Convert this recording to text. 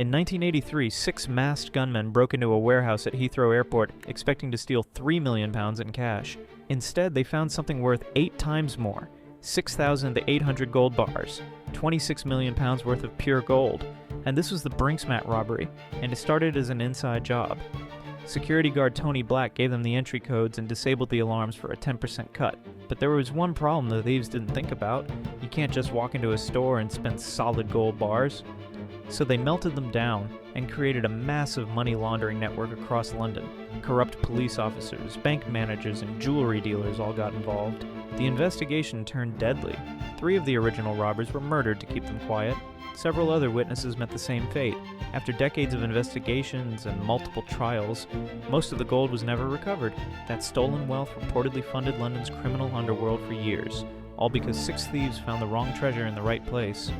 In 1983, 6 masked gunmen broke into a warehouse at Heathrow Airport, expecting to steal £3 million in cash. Instead, they found something worth 8 times more, 6,800 gold bars, £26 million worth of pure gold. And this was the Brinksmat robbery, and it started as an inside job. Security guard Tony Black gave them the entry codes and disabled the alarms for a 10% cut. But there was one problem the thieves didn't think about. You can't just walk into a store and spend solid gold bars. So they melted them down and created a massive money laundering network across London. Corrupt police officers, bank managers, and jewelry dealers all got involved. The investigation turned deadly. 3 of the original robbers were murdered to keep them quiet. Several other witnesses met the same fate. After decades of investigations and multiple trials, most of the gold was never recovered. That stolen wealth reportedly funded London's criminal underworld for years, all because 6 thieves found the wrong treasure in the right place.